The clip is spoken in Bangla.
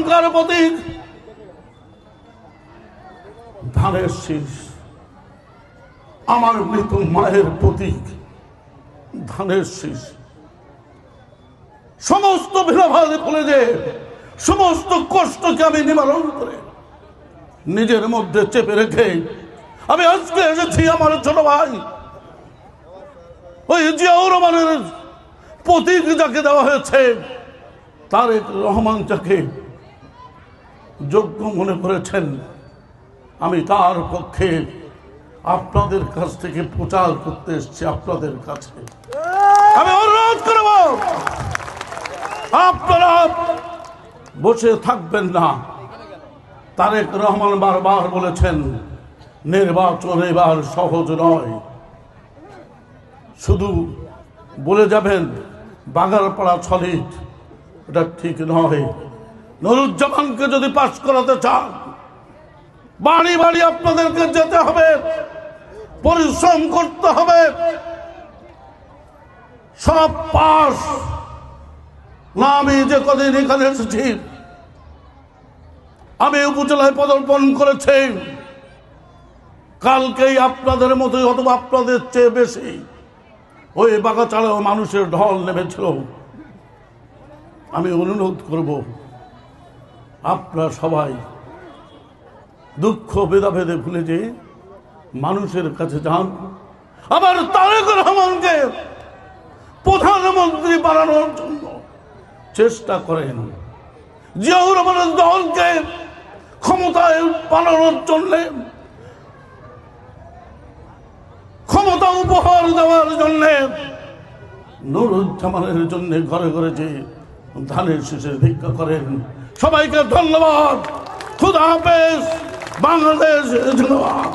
এখানকার প্রতীক ধানের শীষ, আমার মৃত মায়ের প্রতীক ধানের শীষ। সমস্ত ভিড়াভাড় খুলে যে সমস্ত কষ্টকে আমি নিবারণ করে নিজের মধ্যে চেপে রেখে আমি আজকে এসেছি আমার ছোট ভাই ওই জিয়াউর রহমানের প্রতীক যাকে দেওয়া হয়েছে, তারেক রহমান যাকে যোগ্য মনে করেছেন, আমি তার পক্ষে আপনাদের কাছ থেকে প্রচার করতে এসেছি। আপনাদের কাছে আমি অনুরোধ করব, আপনারা বসে থাকবেন না। তারেক রহমান বারবার বলেছেন নির্বাচন এবার সহজ নয়। শুধু বলে যাবেন বাগারপাড়া সলিড, এটা ঠিক নয়। নুরুজ্জামানকে যদি পাস করাতে চান, বাড়ি বাড়ি আপনাদেরকে যেতে হবে, পরিশ্রম করতে হবে। সব পাস না, আমি যে কদিন এখানে এসেছি, আমি উপজেলায় পদার্পণ করেছি, কালকেই আপনাদের মতোই অথবা আপনাদের চেয়ে বেশি ওই বাগাচাড়াও মানুষের ঢল নেমেছিল। আমি অনুরোধ করব আপনারা সবাই দুঃখ ভেদাভেদে ভুলে যে মানুষের কাছে যান। আবার তারেক রহমানকে প্রধানমন্ত্রী বানানোর জন্য চেষ্টা করেন, জিয়াউর রহমানের দলকে ক্ষমতায় বানানোর জন্য, ক্ষমতা উপহার দেওয়ার জন্য, নুরুজ্জামানের জন্য ঘরে ঘরে যে ধানের শীষের ভিক্ষা করেন। সবাইকে ধন্যবাদ। খুদা হাফেজ। বাংলাদেশ জিন্দাবাদ।